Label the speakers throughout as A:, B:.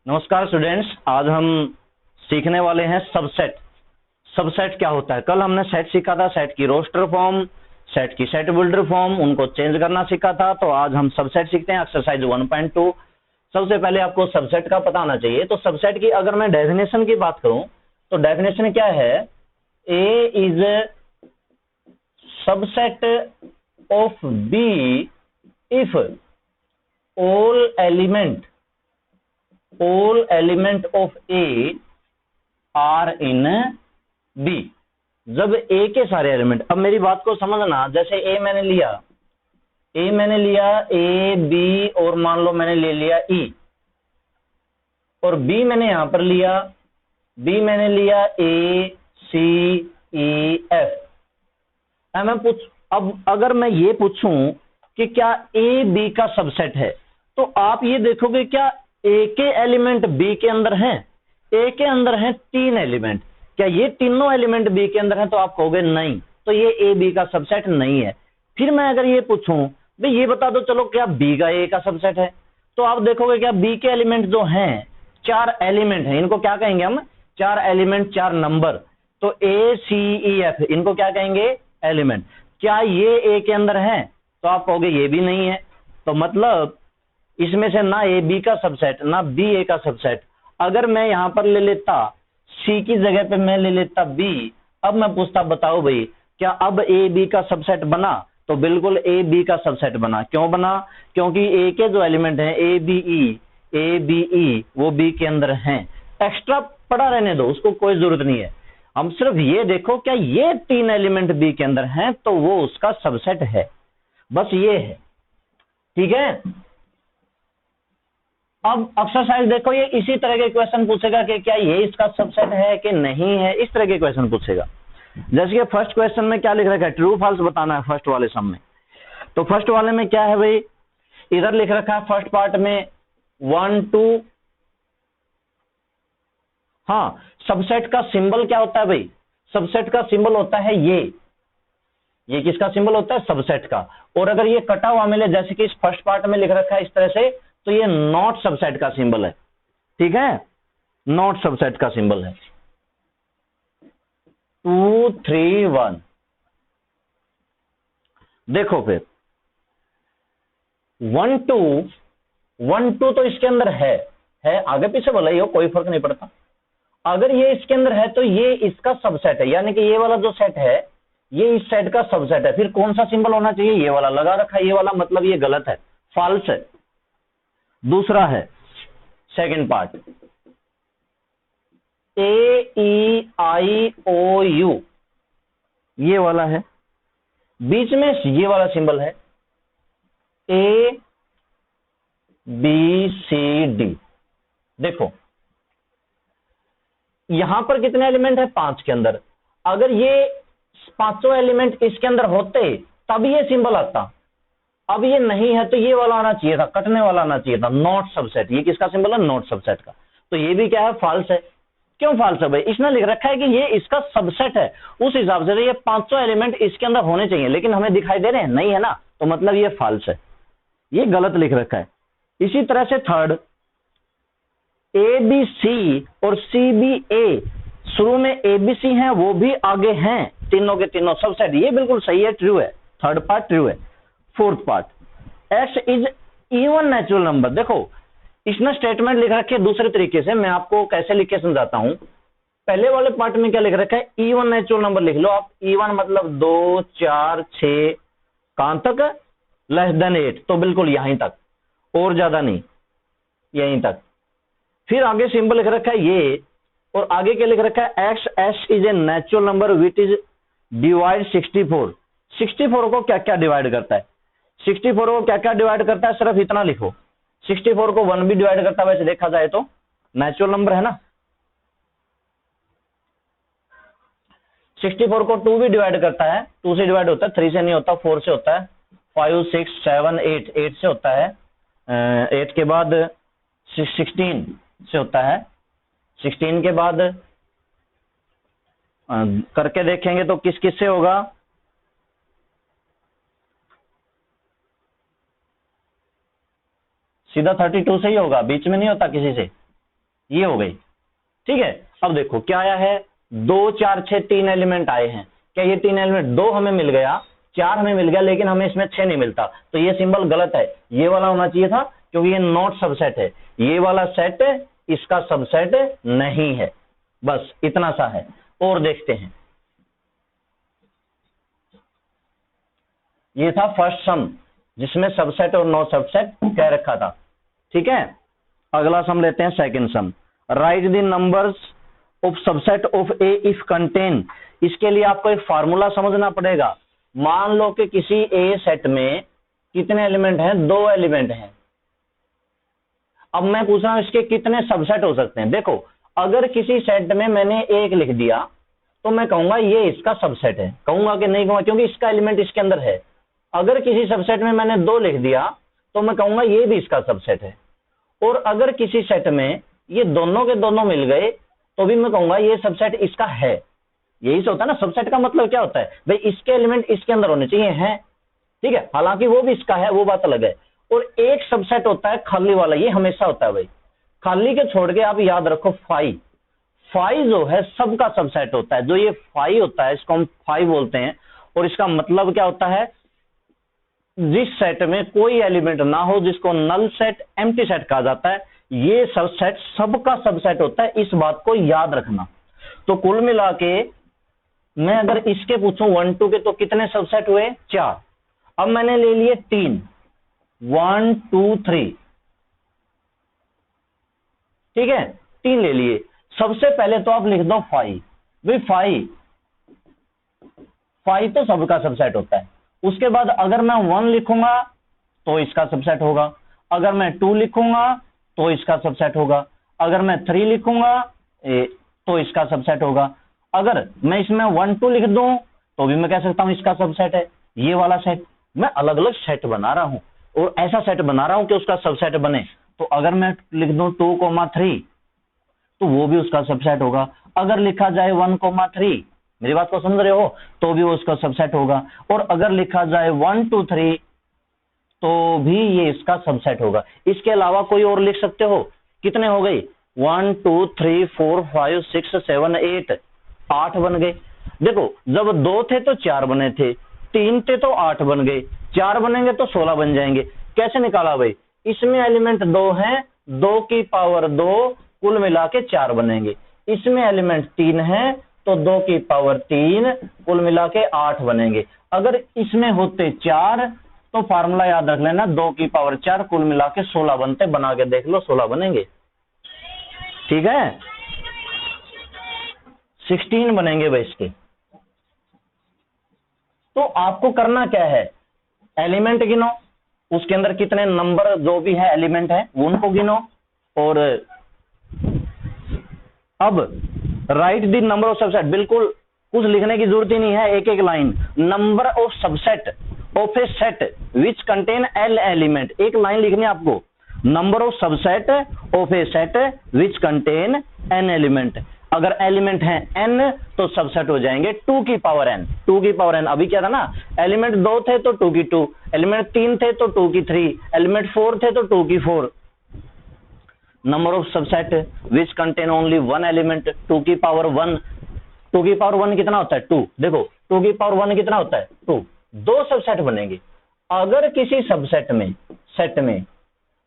A: नमस्कार स्टूडेंट्स, आज हम सीखने वाले हैं सबसेट। सबसेट क्या होता है? कल हमने सेट सीखा था, सेट की रोस्टर फॉर्म, सेट की सेट बिल्डर फॉर्म, उनको चेंज करना सीखा था। तो आज हम सबसेट सीखते हैं, एक्सरसाइज 1.2। सबसे पहले आपको सबसेट का पता होना चाहिए। तो सबसेट की अगर मैं डेफिनेशन की बात करूं तो डेफिनेशन क्या है? A is subset of B if all element of A are in B। जब A के सारे एलिमेंट, अब मेरी बात को समझना, जैसे A मैंने लिया A B और मान लो मैंने ले लिया E, और B मैंने यहां पर लिया A C E F। अब अगर मैं ये पूछूं कि क्या A B का सबसेट है, तो आप ये देखोगे क्या A के एलिमेंट B के अंदर हैं? A के अंदर हैं 3 एलिमेंट। क्या ये तीनों एलिमेंट B के अंदर हैं? तो आप कहोगे नहीं, तो ये A B का सबसेट नहीं है। फिर मैं अगर ये पूछूं भाई ये बता दो चलो क्या B का A का सबसेट है, तो आप देखोगे क्या B के एलिमेंट जो हैं 4 एलिमेंट हैं, इनको क्या कहेंगे हम? 4 एलिमेंट, 4 नंबर। तो A C E F इनको क्या कहेंगे? एलिमेंट। क्या ये A के अंदर हैं? तो आप कहोगे ये भी नहीं है। तो मतलब इसमें से ना ए बी का सबसेट ना बी ए का सबसेट। अगर मैं यहां पर ले लेता सी की जगह पे मैं ले लेता बी, अब मैं पूछता बताओ भाई क्या अब ए बी का सबसेट बना? तो बिल्कुल ए बी का सबसेट बना। क्यों बना? क्योंकि ए के जो एलिमेंट हैं ए बी ई वो बी के अंदर हैं। एक्स्ट्रा पड़ा रहने दो, उसको कोई जरूरत नहीं है। हम सिर्फ ये देखो क्या ये 3 एलिमेंट बी के अंदर हैं तो वो उसका सबसेट है, बस ये है। ठीक है, अब एक्सरसाइज देखो, ये इसी तरह के क्वेश्चन पूछेगा कि क्या ये इसका सबसेट है कि नहीं है, इस तरह के क्वेश्चन पूछेगा। जैसे कि फर्स्ट क्वेश्चन में क्या लिख रखा है? ट्रू फॉल्स बताना है फर्स्ट वाले सम में। तो फर्स्ट वाले में क्या है भाई? इधर लिख रखा है फर्स्ट पार्ट में 1 2। हाँ, सबसेट का सिंबल क्या होता है भाई? सबसेट का सिंबल होता है ये किसका सिंबल होता है? सबसेट का। और अगर ये कटा हुआ मिले, जैसे कि इस फर्स्ट पार्ट में लिख रखा है इस तरह से, तो ये नॉट सबसेट का सिंबल है। ठीक है, नॉट सबसेट का सिंबल है। 2 3 1। देखो फिर 1 2 तो इसके अंदर है, आगे पीछे भले ही हो, कोई फर्क नहीं पड़ता। अगर ये इसके अंदर है तो ये इसका सबसेट है, यानी कि ये वाला जो सेट है ये इस सेट का सबसेट है। फिर कौन सा सिंबल होना चाहिए? ये वाला लगा रखा है, ये वाला, मतलब ये गलत है, फॉल्स है। दूसरा है सेकंड पार्ट AEIOU, ये वाला है। बीच में ये वाला सिंबल है ABCD। देखो यहां पर कितने एलिमेंट है? 5 के अंदर। अगर ये पांचों एलिमेंट इसके अंदर होते तब ये सिंबल आता। अब ये नहीं है तो ये वाला आना चाहिए था, कटने वाला आना चाहिए था, नॉट सबसेट। ये किसका सिंबल है? नॉट सबसेट का। तो ये भी क्या है? फॉल्स है। क्यों फॉल्स है भाई? इसने लिख रखा है कि ये इसका सबसेट है, उस हिसाब से ये पांचों एलिमेंट इसके अंदर होने चाहिए, लेकिन हमें दिखाई दे रहे हैं नहीं है ना, तो मतलब ये फॉल्स है, ये गलत लिख रखा है। इसी तरह से थर्ड ABC और CBA, शुरू में ABC हैं, वो भी आगे हैं, तीनों के तीनों सबसेट। ये बिल्कुल सही है, ट्रू है, थर्ड पार्ट ट्रू है। Fourth part X is even natural number. देखो इसने स्टेटमेंट लिख रखे दूसरे तरीके से, मैं आपको कैसे लिख के समझाता हूं। पहले वाले पार्ट में क्या लिख रखा है? इवन नेचुरल नंबर लिख लो आप। इवन मतलब 2 4 6, कहां तक? लेस देन 8, तो बिल्कुल यहीं तक, और ज्यादा नहीं, यहीं तक। फिर आगे सिंबल लिख रखा है ये, और आगे क्या लिख रखा है? XS is a natural number which is divide 64। 64 को क्या क्या डिवाइड करता है? 64 को क्या क्या डिवाइड करता है? सिर्फ इतना लिखो, 64 को 1 भी डिवाइड करता है, वैसे देखा जाए तो नेचुरल नंबर है ना। 64 को 2 भी डिवाइड करता है, 2 से डिवाइड होता है, 3 से नहीं होता, 4 से होता है, 5 6 7 8, 8 से होता है, 8 के बाद 16 से होता है, 16 के बाद करके देखेंगे तो किस किस से होगा? सीधा 32 से ही होगा, बीच में नहीं होता किसी से। ये हो गई। ठीक है, अब देखो क्या आया है, 2 4 6 3 एलिमेंट आए हैं। क्या ये 3 एलिमेंट, 2 हमें मिल गया, 4 हमें मिल गया, लेकिन हमें इसमें 6 नहीं मिलता, तो ये सिंबल गलत है, ये वाला होना चाहिए था, क्योंकि ये नॉट सबसेट है, ये वाला सेट इसका सबसेट नहीं है। बस इतना सा है। और देखते हैं, ये था फर्स्ट सम जिसमें सबसेट और नो सबसेट कह रखा था। ठीक है, अगला सम लेते हैं, second some. Right the numbers of subset of A if contain. इसके लिए आपको एक फार्मूला समझना पड़ेगा। मान लो कि किसी ए सेट में कितने एलिमेंट हैं, 2 एलिमेंट हैं। अब मैं पूछ रहा हूं इसके कितने सबसेट हो सकते हैं। देखो, अगर किसी सेट में मैंने 1 लिख दिया तो मैं कहूंगा ये इसका सबसेट है, कहूंगा कि नहीं कहूंगा, क्योंकि इसका एलिमेंट इसके अंदर है। अगर किसी सबसेट में मैंने 2 लिख दिया तो मैं कहूंगा ये भी इसका सबसेट है। और अगर किसी सेट में ये दोनों के दोनों मिल गए तो भी मैं कहूंगा ये सबसेट इसका है। यही से होता है ना, सबसेट का मतलब क्या होता है भाई, इसके एलिमेंट इसके अंदर होने चाहिए हैं। ठीक है, हालांकि वो भी इसका है, वो बात अलग है। और एक सबसेट होता है खाली वाला, ये हमेशा होता है भाई, खाली के छोड़ के आप याद रखो फाई। फाई जो है सबका सबसेट होता है। जो ये फाई होता है इसको हम फाई बोलते हैं, और इसका मतलब क्या होता है, जिस सेट में कोई एलिमेंट ना हो, जिसको नल सेट, एम्प्टी सेट कहा जाता है, ये सबसेट सबका सबसेट होता है। इस बात को याद रखना। तो कुल मिला के मैं अगर इसके पूछूं 1 2 के तो कितने सबसेट हुए, 4। अब मैंने ले लिए 3, 1 2 3। ठीक है, 3 ले लिए। सबसे पहले तो आप लिख दो फाई। भाई फाई तो सबका सबसेट होता है। उसके बाद अगर मैं 1 लिखूंगा तो इसका सबसेट होगा, अगर मैं 2 लिखूंगा तो इसका सबसेट होगा, अगर मैं 3 लिखूंगा तो इसका सबसेट होगा। अगर मैं इसमें 1 2 लिख दूं तो भी मैं कह सकता हूं इसका सबसेट है। ये वाला सेट, मैं अलग अलग सेट बना रहा हूं और ऐसा सेट बना रहा हूं कि उसका सबसेट बने। तो अगर मैं लिख दूं 2 3 तो वो भी उसका सबसेट होगा। अगर लिखा जाए 1 3, मेरी बात को समझ रहे हो, तो भी वो उसका सबसेट होगा। और अगर लिखा जाए 1 2 3 तो भी ये इसका सबसेट होगा। इसके अलावा कोई और लिख सकते हो। कितने हो गए, 1 2 3 4 5 6 7 8, 8 बन गए। देखो, जब 2 थे तो 4 बने थे, 3 थे तो 8 बन गए, 4 बनेंगे तो 16 बन जाएंगे। कैसे निकाला भाई, इसमें एलिमेंट 2 हैं, 2 की पावर 2, कुल मिला के 4 बनेंगे। इसमें एलिमेंट 3 है तो 2 की पावर 3, कुल मिला के 8 बनेंगे। अगर इसमें होते 4 तो फार्मूला याद रख लेना, 2 की पावर 4, कुल मिला के 16 बनते। बना के देख लो, 16 बनेंगे। ठीक है, 16 बनेंगे भाई इसके। तो आपको करना क्या है, एलिमेंट गिनो, उसके अंदर कितने नंबर जो भी है एलिमेंट है उनको गिनो। और अब right the number of subset, बिल्कुल कुछ लिखने की जरूरत ही नहीं है, एक एक line. Number of subset of A set which contain L element, एक लाइन लिखनी है आपको। Number of subset of A set which contain an element. अगर एलिमेंट है n तो सबसेट हो जाएंगे 2 की पावर n। 2 की पावर n, अभी क्या था ना, एलिमेंट 2 थे तो 2 की 2, एलिमेंट 3 थे तो 2 की 3, एलिमेंट 4 थे तो 2 की 4। Number of subset which contain only 1 element, 2 की पावर 1। 2 की पावर 1 कितना होता है, 2। देखो 2 की पावर 1 कितना होता है, 2। 2 सबसेट बनेंगे। अगर किसी सबसेट में, सेट में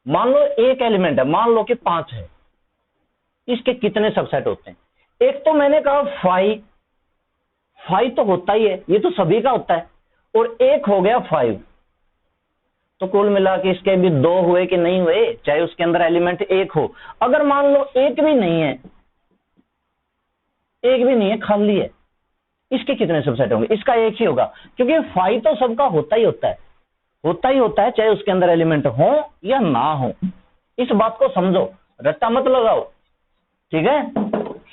A: मान लो एक एलिमेंट है, मान लो कि 5 है, इसके कितने सबसेट होते हैं। एक तो मैंने कहा फाइव तो होता ही है, ये तो सभी का होता है, और एक हो गया 5। तो कुल मिला के इसके भी 2 हुए कि नहीं हुए, चाहे उसके अंदर एलिमेंट 1 हो। अगर मान लो एक भी नहीं है, एक भी नहीं है, खाली है, इसके कितने सबसेट होंगे, इसका एक ही होगा, क्योंकि 5 तो सबका होता ही होता है, होता ही होता है, चाहे उसके अंदर एलिमेंट हो या ना हो। इस बात को समझो, रट्टा मत लगाओ। ठीक है,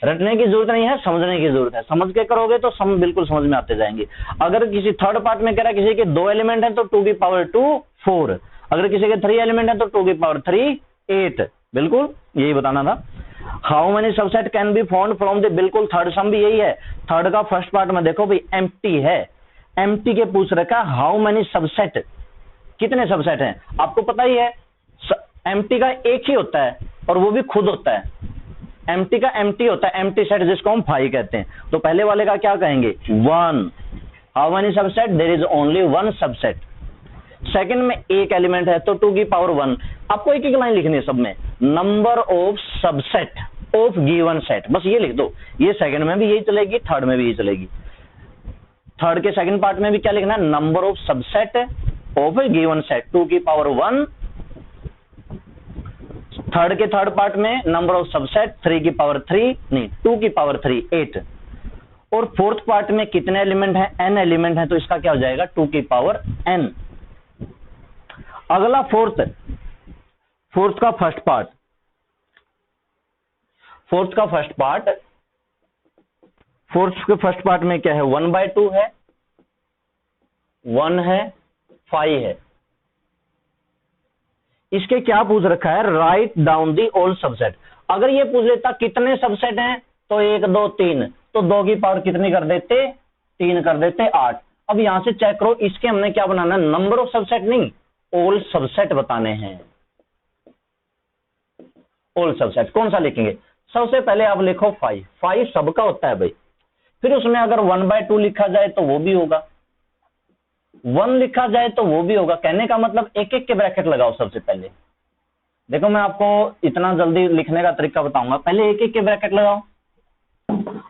A: रटने की जरूरत नहीं है, समझने की जरूरत है। समझ के करोगे तो बिल्कुल समझ में आते जाएंगे। अगर किसी थर्ड पार्ट में कह रहा है किसी के 2 एलिमेंट है तो 2 की पावर 2 4, अगर किसी के 3 एलिमेंट है तो 2 की पावर 3 8। बिल्कुल यही बताना था। How many subset can be found from the, बिल्कुल थर्ड सम भी यही है। थर्ड का फर्स्ट पार्ट में देखो भाई एम्प्टी है, एम्प्टी के पूछ रखा हाउ मेनी सबसेट, कितने सबसेट हैं। आपको पता ही है एम्प्टी का एक ही होता है और वो भी खुद होता है। एम्प्टी का एम्प्टी होता है, एम्प्टी सेट जिसको हम फाइव कहते हैं। तो पहले वाले का क्या कहेंगे, one. How many subset, there is only one subset. Second में एक एलिमेंट है तो 2 की पावर 1। आपको एक एक लाइन लिखनी है सब में, number of subset of given set, बस ये लिख दो। ये सेकंड में भी यही चलेगी, थर्ड में भी यही चलेगी। थर्ड के सेकंड पार्ट में भी क्या लिखना है, number of subset of A given set 2 की पावर 1। थर्ड के थर्ड पार्ट में नंबर ऑफ सबसेट 3 की पावर 3 नहीं 2 की पावर 3 8। और फोर्थ पार्ट में कितने एलिमेंट हैं, n एलिमेंट हैं, तो इसका क्या हो जाएगा 2 की पावर n। अगला फोर्थ का फर्स्ट पार्ट, फोर्थ के फर्स्ट पार्ट में क्या है, 1/2 है, 1 है, 5 है। इसके क्या पूछ रखा है, write down the all subset. अगर ये पूछ लेता कितने सबसेट हैं, तो 1 2 3, तो 2 की पावर कितनी कर देते, 3 कर देते, 8। अब यहां से चेक करो, इसके हमने क्या बनाना है, नंबर ऑफ सबसेट नहीं, ऑल सबसेट बताने हैं। ऑल सबसेट कौन सा लिखेंगे, सबसे पहले आप लिखो 5 सबका होता है भाई। फिर उसमें अगर 1/2 लिखा जाए तो वो भी होगा, 1 लिखा जाए तो वो भी होगा। कहने का मतलब एक एक के ब्रैकेट लगाओ। सबसे पहले देखो, मैं आपको इतना जल्दी लिखने का तरीका बताऊंगा, पहले एक एक के ब्रैकेट लगाओ।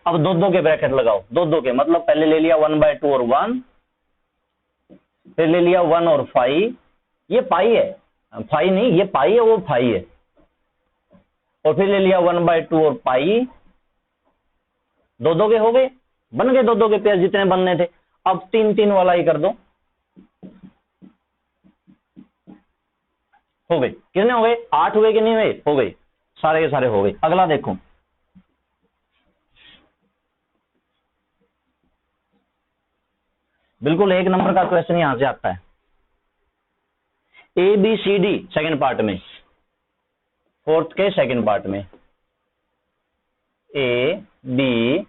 A: अब 2 के ब्रैकेट लगाओ, 2 के मतलब पहले ले लिया 1/2 और 1, फिर ले लिया 1 और 5। ये पाई है, 5 नहीं, ये पाई है, वो 5 है। और फिर ले लिया 1/2 और पाई। 2 के हो गए, बन गए 2 के पेयर जितने बनने थे। अब 3 वाला ही कर दो, हो गए। कितने हो गए, 8 हुए कि नहीं हुए, हो गए, सारे के सारे हो गए। अगला देखो, बिल्कुल 1 नंबर का क्वेश्चन यहां से आता है। ABCD सेकंड पार्ट में, फोर्थ के सेकंड पार्ट में ABCD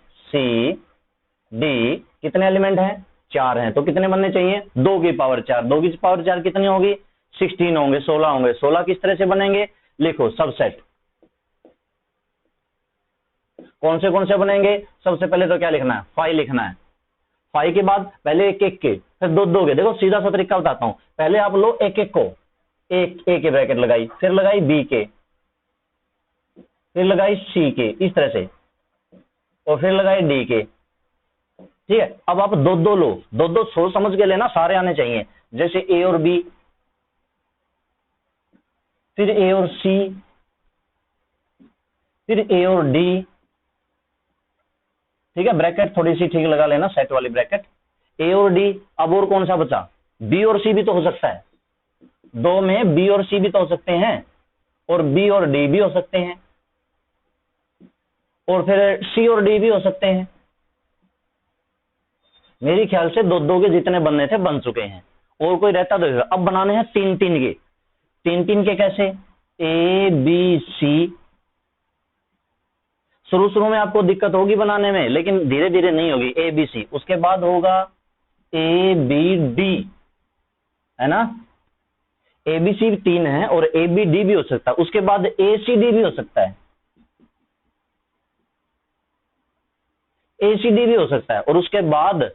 A: कितने एलिमेंट हैं, 4 हैं। तो कितने बनने चाहिए, 2 की पावर 4। 2 की पावर 4 कितनी होगी, 16 होंगे, 16 होंगे। 16 किस तरह से बनेंगे, लिखो सबसेट। कौन से बनेंगे, सबसे पहले तो क्या लिखना है, 5 लिखना है। 5 के बाद पहले एक एक के, फिर 2 के। देखो सीधा सा तरीका बताता हूं, पहले आप लो एक एक को, एक ए के ब्रैकेट लगाई, फिर लगाई बी के, फिर लगाई सी के, इस तरह से, और फिर लगाई डी के। ठीक है, अब आप 2 लो, 2 सोच समझ के लेना, सारे आने चाहिए। जैसे ए और बी, फिर ए और सी, फिर ए और डी। ठीक है, ब्रैकेट थोड़ी सी ठीक लगा लेना, सेट वाली ब्रैकेट। ए और डी, अब और कौन सा बचा, बी और सी भी तो हो सकता है। 2 में बी और सी भी तो हो सकते हैं, और बी और डी भी हो सकते हैं, और फिर सी और डी भी हो सकते हैं। मेरी ख्याल से 2 के जितने बनने थे बन चुके हैं, और कोई रहता तो। अब बनाने हैं 3 के। 3 के कैसे, ए बी सी। शुरू में आपको दिक्कत होगी बनाने में, लेकिन धीरे धीरे नहीं होगी। ए बी सी, उसके बाद होगा ए बी डी, है ना। ए बी सी 3 है, और ए बी डी भी हो सकता है। उसके बाद ए सी डी भी हो सकता है, ए सी डी भी हो सकता है। और उसके बाद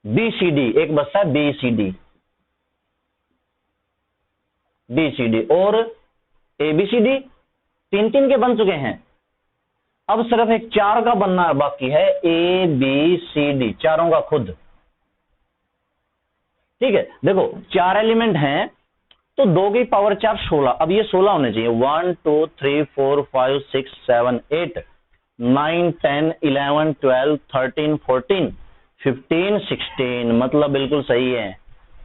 A: बी सी डी, एक बचता है B C D, B C D और ए बी सी डी। 3 के बन चुके हैं। अब सिर्फ एक 4 का बनना बाकी है, ए बी सी डी, चारों का खुद। ठीक है, देखो 4 एलिमेंट हैं, तो 2 की पावर 4 16। अब ये 16 होने चाहिए, 1 2 3 4 5 6 7 8 9 10 11 12 13 14 15 16, मतलब बिल्कुल सही है,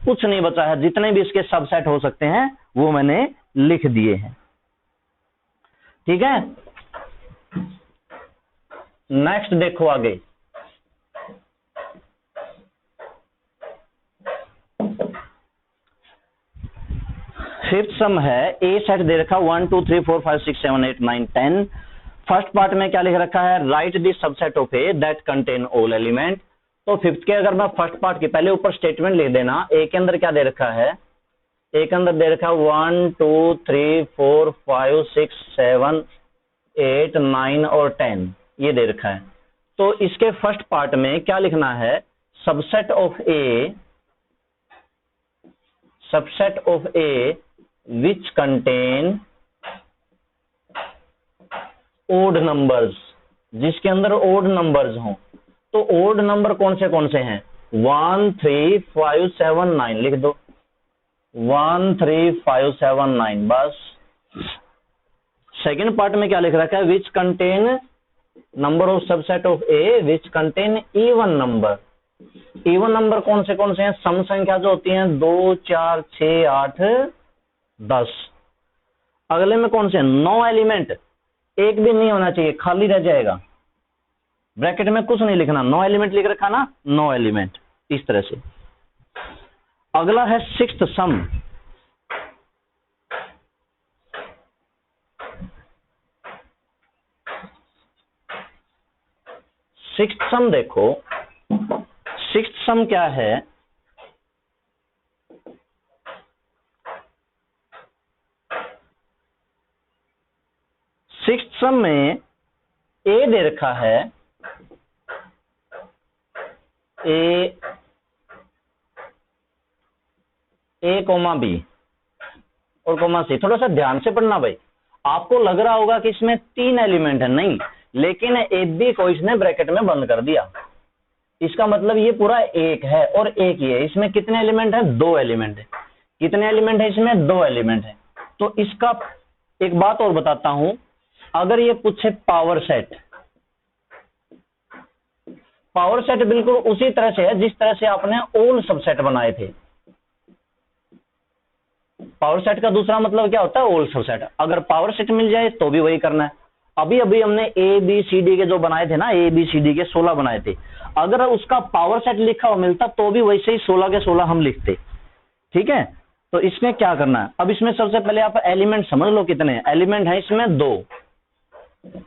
A: कुछ नहीं बचा है। जितने भी इसके सबसेट हो सकते हैं वो मैंने लिख दिए हैं। ठीक है, नेक्स्ट देखो आगे। फिफ्थ सम है, ए सेट दे रखा 1 2 3 4 5 6 7 8 9 10। फर्स्ट पार्ट में क्या लिख रखा है, right the subset of A that contain all element. तो फिफ्थ के अगर मैं फर्स्ट पार्ट के पहले ऊपर स्टेटमेंट लिख देना। ए के अंदर क्या दे रखा है, ए के अंदर दे रखा 1 2 3 4 5 6 7 8, 9 और 10 ये दे रखा है। तो इसके फर्स्ट पार्ट में क्या लिखना है, subset of A which contain odd numbers, जिसके अंदर ओड नंबर्स हों। तो ओड नंबर कौन से हैं, 1, 3, 5, 7, 9 लिख दो, 1, 3, 5, 7, 9 बस। सेकेंड पार्ट में क्या लिख रखा है, which contain number of subset of A which contain even number. Even number कौन से हैं, सम संख्या जो होती हैं 2, 4, 6, 8, 10। अगले में कौन से, 9 एलिमेंट, एक भी नहीं होना चाहिए, खाली रह जाएगा, ब्रैकेट में कुछ नहीं लिखना, 9 एलिमेंट लिख रखा ना, 9 एलिमेंट इस तरह से। अगला है सिक्स्थ सम। सिक्स्थ सम देखो, सिक्स्थ सम क्या है, सिक्स्थ सम में ए दे रखा है, ए कोमा बी और कोमा सी। थोड़ा सा ध्यान से पढ़ना भाई, आपको लग रहा होगा कि इसमें 3 एलिमेंट है, नहीं, लेकिन ए बी को इसने ब्रैकेट में बंद कर दिया, इसका मतलब ये पूरा एक है और एक ही है। इसमें कितने एलिमेंट है, 2 एलिमेंट है। कितने एलिमेंट है इसमें, 2 एलिमेंट है। तो इसका एक बात और बताता हूं, अगर ये पूछे पावर सेट बिल्कुल उसी तरह से है जिस तरह से आपने ऑल सबसेट बनाए थे। पावर सेट का दूसरा मतलब क्या होता है, ऑल सबसेट। अगर पावर सेट मिल जाए तो भी वही करना है। अभी अभी हमने ए बी सी डी के जो बनाए थे ना, ए बी सी डी के 16 बनाए थे, अगर उसका पावर सेट लिखा हुआ मिलता तो भी वैसे ही 16 के 16 हम लिखते। ठीक है, तो इसमें क्या करना है, अब इसमें सबसे पहले आप एलिमेंट समझ लो, कितने एलिमेंट है इसमें, 2।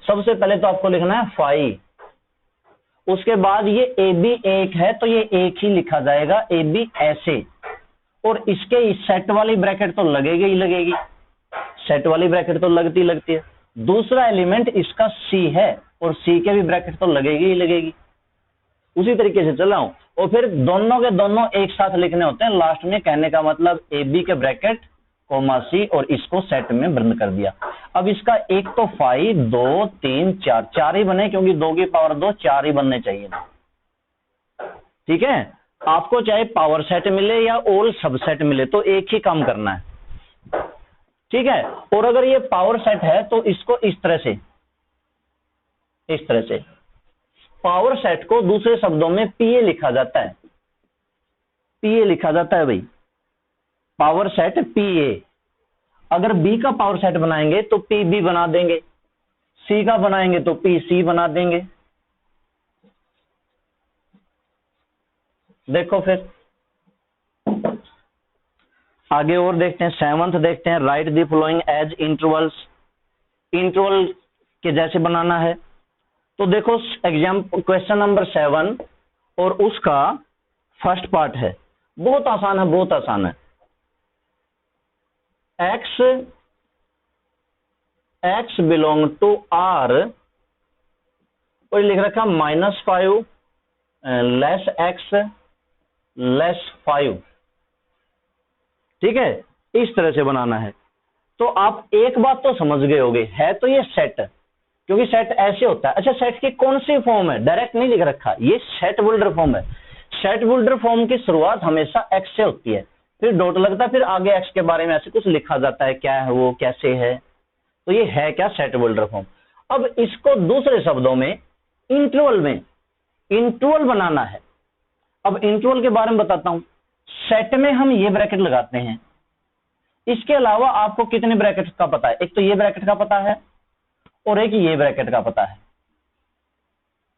A: सबसे पहले तो आपको लिखना है 5, उसके बाद ये ए बी एक है तो ये एक ही लिखा जाएगा, ए बी ऐसे, और इसके सेट वाली ब्रैकेट तो लगेगी ही लगेगी, सेट वाली ब्रैकेट तो लगती है। दूसरा एलिमेंट इसका सी है और सी के भी ब्रैकेट तो लगेगी ही लगेगी। उसी तरीके से चलाऊं, और फिर दोनों के दोनों एक साथ लिखने होते हैं लास्ट में। कहने का मतलब ए बी के ब्रैकेट कोमा सी और इसको सेट में बंद कर दिया। अब इसका एक तो 5, 2, 3, 4, 4 ही बने, क्योंकि 2 की पावर 2, 4 ही बनने चाहिए ना। ठीक है, आपको चाहे पावर सेट मिले या ऑल सबसेट मिले तो एक ही काम करना है। ठीक है, और अगर ये पावर सेट है तो इसको इस तरह से पावर सेट को दूसरे शब्दों में पीए लिखा जाता है, पीए लिखा जाता है भाई, पावर सेट पीए। अगर बी का पावर सेट बनाएंगे तो पी बी बना देंगे, सी का बनाएंगे तो पी सी बना देंगे। देखो फिर आगे और देखते हैं, 7th देखते हैं, write the following as intervals. Interval के जैसे बनाना है। तो देखो क्वेश्चन नंबर 7 और उसका फर्स्ट पार्ट है, बहुत आसान है, बहुत आसान है। x बिलोंग टू r और लिख रखा -5 लेस x लेस 5। ठीक है, इस तरह से बनाना है। तो आप एक बात तो समझ गए होगे, है तो ये सेट, क्योंकि सेट ऐसे होता है। अच्छा, सेट की कौन सी फॉर्म है, डायरेक्ट नहीं लिख रखा, ये सेट बुल्डर फॉर्म है। सेट बुल्डर फॉर्म की शुरुआत हमेशा एक्स से होती है, फिर डॉट लगता है, फिर आगे एक्स के बारे में ऐसे कुछ लिखा जाता है, क्या है वो, कैसे है। तो ये है क्या, सेट बुल्डर फॉर्म। अब इसको दूसरे शब्दों में इंटरवल में इंटरवल बनाना है। अब इंटरवल के बारे में बताता हूं। सेट में हम ये ब्रैकेट लगाते हैं, इसके अलावा आपको कितने ब्रैकेट का पता है, एक तो ये ब्रैकेट का पता है और एक ये ब्रैकेट का पता है।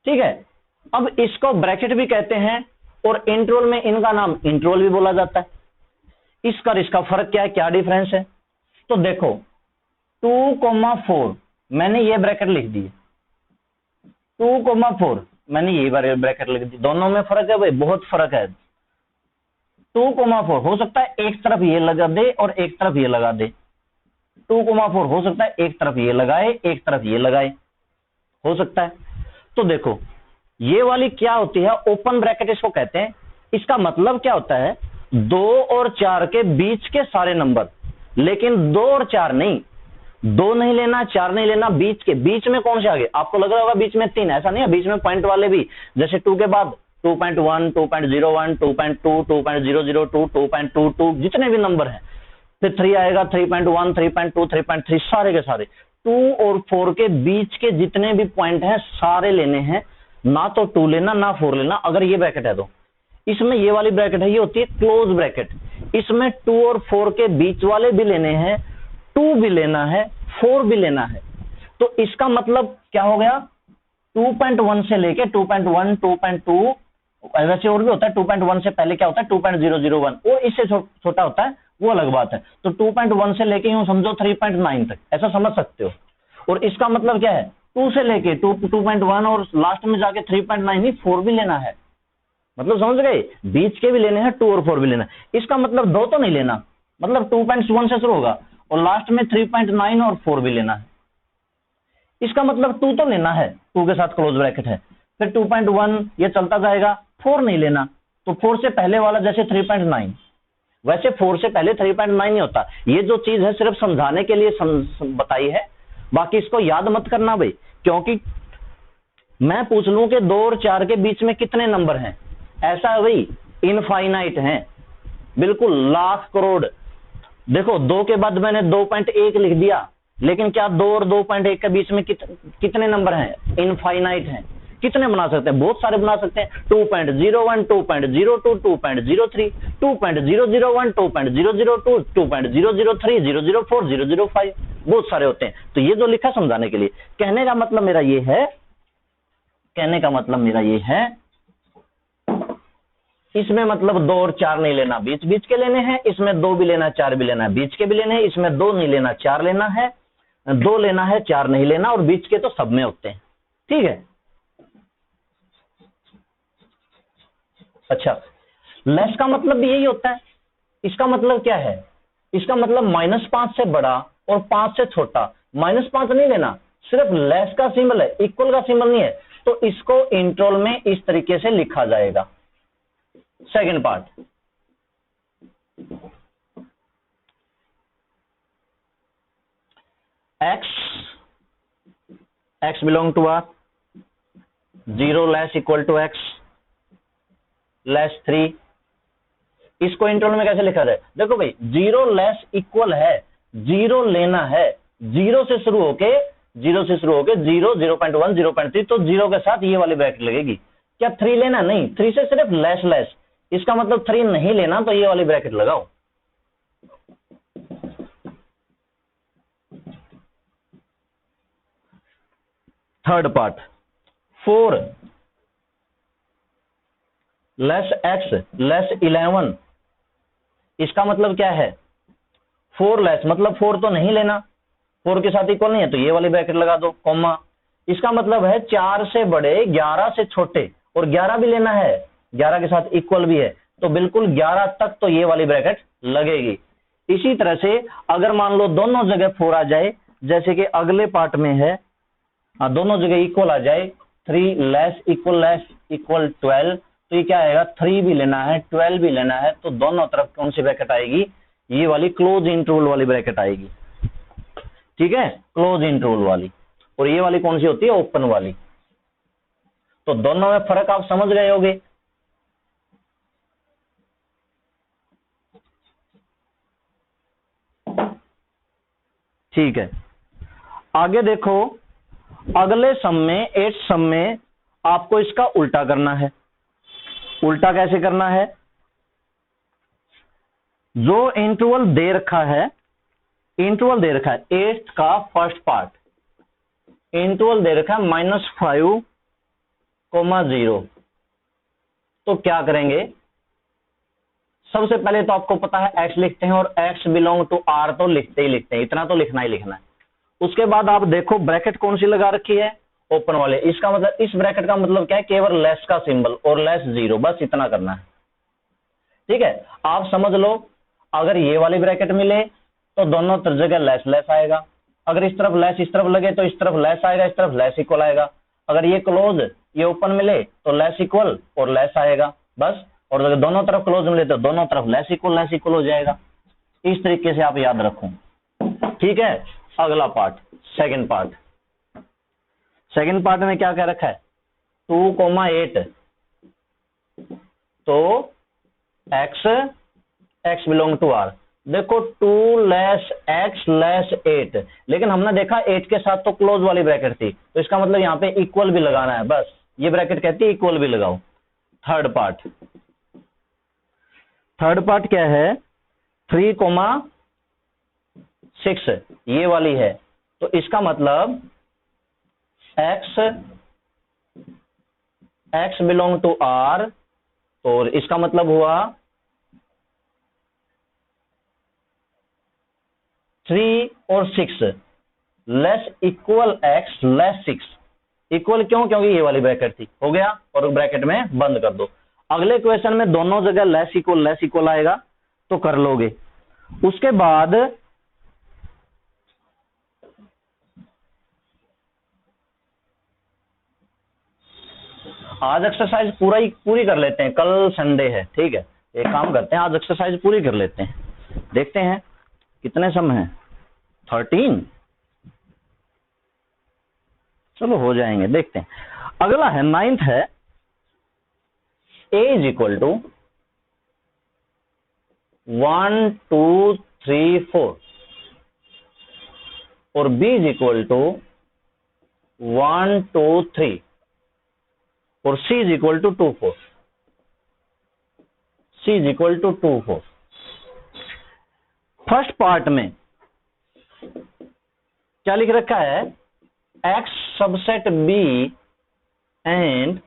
A: ठीक है, अब इसको ब्रैकेट भी कहते हैं और इंटरवल में इनका नाम इंटरवल भी बोला जाता है। इसका फर्क क्या है, क्या डिफरेंस है। तो देखो 2,4 मैंने ये ब्रैकेट लिख दी, 2,4 मैंने ये ब्रैकेट लिख दी। दोनों में फर्क है भाई, बहुत फर्क है। 2,4 हो सकता है एक तरफ ये लगा दे और एक तरफ ये लगा दे, 2,4 हो सकता है, एक तरफ ये लगाए एक तरफ ये लगाए, हो सकता है। तो देखो ये वाली क्या होती है, ओपन ब्रैकेट इसको कहते हैं। इसका मतलब क्या होता है, 2 और 4 के बीच के सारे नंबर, लेकिन 2 और 4 नहीं, 2 नहीं लेना, 4 नहीं लेना, बीच के, बीच में कौन से आगे, आपको लग रहा होगा बीच में 3, ऐसा नहीं है, बीच में पॉइंट वाले भी, जैसे 2 के बाद 2.1, 2.01, 2.2, 2.002, 2.22, जितने भी नंबर हैं, फिर 3 आएगा, 3.1, 3.2, 3.3, सारे के सारे 2 और 4 के बीच के जितने भी पॉइंट हैं सारे लेने हैं, ना तो 2 लेना ना 4 लेना। अगर ये ब्रैकेट है तो इसमें ये वाली ब्रैकेट है, ये होती है क्लोज ब्रैकेट। इसमें 2 और 4 के बीच वाले भी लेने हैं, 2 भी लेना है, 4 भी लेना है। तो इसका मतलब क्या हो गया, 2.1 से लेके 2.1, 2.2, वैसे और भी होता है, 2.1 से पहले क्या होता है 2.001, वो इससे छोटा होता है, वो अलग बात है। तो 2.1 से लेके यूं समझो 3.9 तक, ऐसा समझ सकते हो। और इसका मतलब क्या है, 2 से लेके 2.1 और लास्ट में जाके 3.9, नहीं 4 भी लेना है, मतलब समझ गए, बीच के भी लेने हैं, 2 और 4 भी लेना है। इसका मतलब 2 तो नहीं लेना, मतलब 2.1 से शुरू होगा और लास्ट में 3.9 और 4 भी लेना है। इसका मतलब 2 तो लेना है, 2 के साथ क्लोज ब्रैकेट है, फिर 2.1 ये चलता जाएगा, 4 नहीं लेना, तो 4 से पहले वाला जैसे 3.9, वैसे 4 से पहले 3.9 नहीं होता। ये जो चीज है सिर्फ समझाने के लिए बताई है, बाकी इसको याद मत करना भाई, क्योंकि मैं पूछ लूं कि 2 और 4 के बीच में कितने नंबर हैं, ऐसा है भाई, इनफाइनाइट है, बिल्कुल लाख करोड़। देखो 2 के बाद मैंने 2.1 लिख दिया, लेकिन क्या 2 और 2.1 के बीच में कितने नंबर हैं, इनफाइनाइट हैं। कितने बना सकते हैं, बहुत सारे बना सकते हैं, 2.01, 2.02, 2.03, 2.001, 2.002, 2.003, 004, 005, बहुत सारे होते हैं। तो ये जो लिखा समझाने के लिए, कहने का मतलब मेरा ये है, कहने का मतलब मेरा ये है, इसमें मतलब 2 और 4 नहीं लेना, बीच बीच के लेने हैं, इसमें 2 भी लेना 4 भी लेना, बीच के भी लेने हैं, इसमें 2 नहीं लेना 4 लेना है, 2 लेना है 4 नहीं लेना, और बीच के तो सब में होते हैं। ठीक है, अच्छा, लेस का मतलब भी यही होता है। इसका मतलब क्या है, इसका मतलब -5 से बड़ा और 5 से छोटा, -5 नहीं लेना, सिर्फ लेस का सिंबल है, इक्वल का सिंबल नहीं है। तो इसको इंट्रोल में इस तरीके से लिखा जाएगा। Second part, x belong to R, 0 less equal to x less 3। इसको इंट्रोल में कैसे लिखा जाए, देखो भाई 0 लेस इक्वल है, 0 लेना है, 0 से शुरू होके 0, 0.1, 0.3, तो 0 के साथ ये वाली ब्रैकेट लगेगी। क्या 3 लेना, नहीं, 3 से सिर्फ लेस लेस, इसका मतलब 3 नहीं लेना, तो ये वाली ब्रैकेट लगाओ। Third part, 4 less x less 11, इसका मतलब क्या है, 4 लेस मतलब 4 तो नहीं लेना, 4 के साथ इक्वल नहीं है, तो ये वाली ब्रैकेट लगा दो, कॉमा। इसका मतलब है 4 से बड़े 11 से छोटे, और 11 भी लेना है, 11 के साथ इक्वल भी है, तो बिल्कुल 11 तक तो ये वाली ब्रैकेट लगेगी। इसी तरह से अगर मान लो दोनों जगह 4 आ जाए, जैसे कि अगले पार्ट में है, दोनों जगह इक्वल आ जाए, 3 लेस इक्वल 12, तो ये क्या आएगा, 3 भी लेना है 12 भी लेना है, तो दोनों तरफ कौन सी ब्रैकेट आएगी, ये वाली क्लोज इंटरवल वाली ब्रैकेट आएगी। ठीक है, क्लोज इंटरवल वाली। और ये वाली कौन सी होती है, ओपन वाली। तो दोनों में फर्क आप समझ गए होंगे। ठीक है, आगे देखो, अगले सम में 8 सम में आपको इसका उल्टा करना है। उल्टा कैसे करना है, जो इंटरवल दे रखा है, इंटरवल दे रखा है 8 का फर्स्ट पार्ट, इंटरवल दे रखा है -5,0, तो क्या करेंगे, सबसे पहले तो आपको पता है x लिखते हैं, और x बिलोंग टू R तो लिखते ही लिखते हैं, इतना तो लिखना ही लिखना है। उसके बाद आप देखो ब्रैकेट कौन सी लगा रखी है, ओपन वाले। इसका मतलब, इस ब्रैकेट का मतलब क्या है, केवल लेस का सिंबल और लेस 0, बस इतना करना है। ठीक है, आप समझ लो, अगर ये वाली ब्रैकेट मिले तो दोनों जगह लेस लेस आएगा। अगर इस तरफ लेस इस तरफ लगे तो इस तरफ लेस आएगा, इस तरफ लेस इक्वल आएगा। अगर ये क्लोज ये ओपन मिले तो लेस इक्वल और लेस आएगा बस। और अगर दोनों तरफ क्लोज मिले तो दोनों तरफ लेस इक्वल हो जाएगा। इस तरीके से आप याद रखो, ठीक है। अगला पार्ट, सेकंड पार्ट में क्या कह रखा है, 2,8 तो x बिलोंग टू r। देखो 2 लेस x लेस 8, लेकिन हमने देखा 8 के साथ तो क्लोज वाली ब्रैकेट थी, तो इसका मतलब यहां पे इक्वल भी लगाना है, बस ये ब्रैकेट कहती है इक्वल भी लगाओ। थर्ड पार्ट क्या है, 3,6 ये वाली है, तो इसका मतलब x बिलोंग टू r, और इसका मतलब हुआ 3 और 6 less equal x less 6। Equal क्यों, क्योंकि ये वाली ब्रैकेट थी, हो गया, और ब्रैकेट में बंद कर दो। अगले क्वेश्चन में दोनों जगह लेस इक्वल आएगा तो कर लोगे। उसके बाद आज एक्सरसाइज पूरी कर लेते हैं, कल संडे है, ठीक है। एक काम करते हैं, आज एक्सरसाइज पूरी कर लेते हैं, देखते हैं कितने सम हैं, 13, चलो हो जाएंगे, देखते हैं। अगला है 9th है, a इज इक्वल टू 1 2 3 4 और b इज इक्वल टू 1 2 3 और c is equal to 2 4। First part में क्या लिख रखा है, x subset b and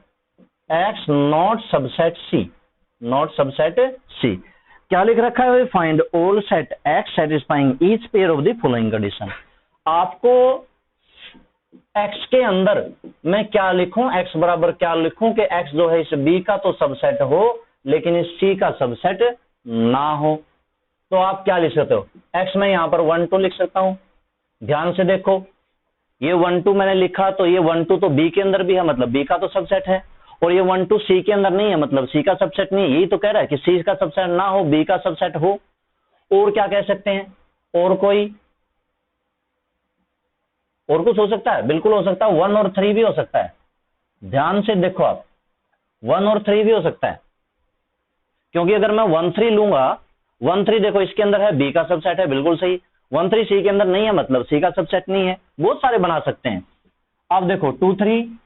A: x not subset c। क्या लिख रखा है, find all set x satisfying each pair of the following condition. आपको x के अंदर मैं क्या लिखूं, x बराबर क्या लिखूं कि x जो है इस b का तो सबसेट हो लेकिन इस c का सबसेट ना हो। तो आप क्या लिख सकते हो, x में यहां पर 1 2 लिख सकता हूं। ध्यान से देखो, ये 1 2 मैंने लिखा तो ये 1 2 तो b के अंदर भी है, मतलब b का तो सबसेट है, और ये 1 2 c के अंदर नहीं है, मतलब c का सबसेट नहीं है। यही तो कह रहा है कि c का सबसेट ना हो, b का सबसेट हो। और क्या कह सकते हैं, और कुछ हो सकता है, बिल्कुल हो सकता है, 1 और 3 भी हो सकता है। ध्यान से देखो आप, 1 और 3 भी हो सकता है, क्योंकि अगर मैं 1 3 लूंगा, 1 3 देखो इसके अंदर है, b का सबसेट है, बिल्कुल सही। 1 3 c के अंदर नहीं है, मतलब c का सबसेट नहीं है। बहुत सारे बना सकते हैं। अब देखो 2 3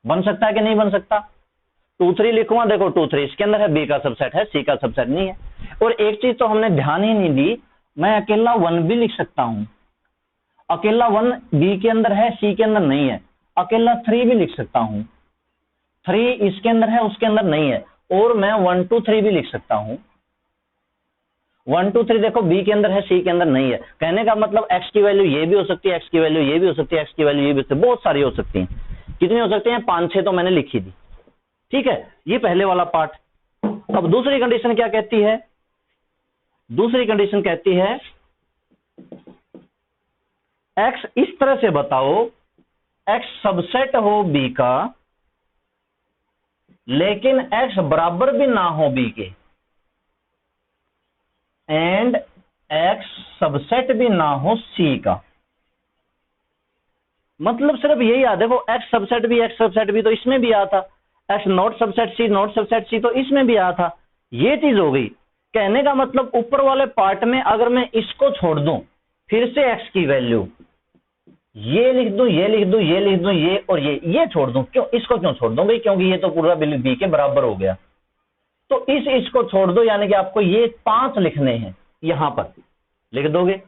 A: बन सकता है कि नहीं बन सकता, 2 3 लिखूंगा, देखो 2 3 इसके अंदर है, b का सबसेट है, c का सबसेट नहीं है। और एक चीज तो हमने ध्यान ही नहीं दी, मैं अकेला 1 भी लिख सकता हूं। अकेला 1 b के अंदर है, c के अंदर नहीं है। अकेला 3 भी लिख सकता हूं, 3 इसके अंदर है, उसके अंदर नहीं है। और मैं 1 2 3 भी लिख सकता हूं। 1 2 3 देखो b के अंदर है, c के अंदर नहीं है। कहने का मतलब x की वैल्यू ये भी हो सकती है, x की वैल्यू ये भी हो सकती है, x की वैल्यू ये भी हो सकती है, बहुत सारी हो सकती है। कितनी हो सकती है, 5 6 तो मैंने लिखी दी, ठीक है। ये पहले वाला पार्ट। अब दूसरी कंडीशन क्या कहती है, दूसरी कंडीशन कहती है x इस तरह से बताओ, x सबसेट हो b का लेकिन x बराबर भी ना हो b के, एंड x सबसेट भी ना हो c का। मतलब सिर्फ यही याद है, वो x सबसेट भी तो इसमें भी आया था, x नॉट सबसेट c तो इसमें भी आया था। ये चीज हो गई। कहने का मतलब ऊपर वाले पार्ट में अगर मैं इसको छोड़ दूं, फिर से x की वैल्यू ये लिख दूं, ये लिख दूं, ये लिख दूं, ये और ये छोड़ दूं, क्यों, इसको क्यों छोड़ दूं भाई, क्योंकि ये तो पूरा b के बराबर हो गया। तो इसको छोड़ दो, यानी कि आपको ये 5 लिखने हैं, यहां पर लिख दोगे।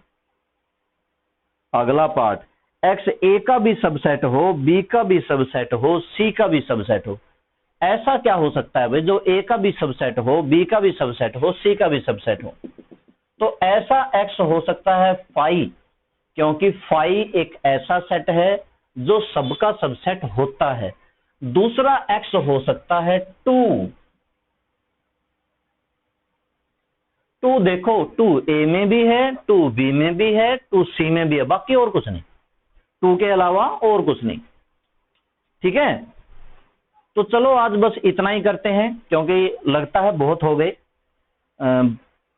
A: अगला पार्ट, x a का भी सबसेट हो, b का भी सबसेट हो, c का भी सबसेट हो। ऐसा क्या हो सकता है भाई, जो a का भी सबसेट हो, b का भी सबसेट हो, c का भी सबसेट हो। तो ऐसा x हो सकता है फाई, क्योंकि फाई एक ऐसा सेट है जो सबका सबसेट होता है। दूसरा x हो सकता है 2, टू देखो 2A में भी है, 2B में भी है, 2C में भी है, बाकी और कुछ नहीं, 2 के अलावा और कुछ नहीं। ठीक है, तो चलो आज बस इतना ही करते हैं, क्योंकि लगता है बहुत हो गए।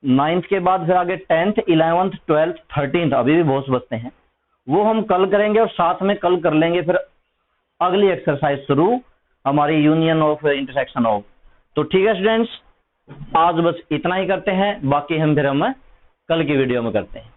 A: 9th के बाद फिर आगे 10th 11th 12th 13th अभी भी बहुत बचते हैं, वो हम कल करेंगे, और साथ में कल कर लेंगे फिर अगली एक्सरसाइज शुरू, हमारी यूनियन ऑफ इंटरसेक्शन ऑफ। तो ठीक है स्टूडेंट्स, आज बस इतना ही करते हैं, बाकी हम कल की वीडियो में करते हैं।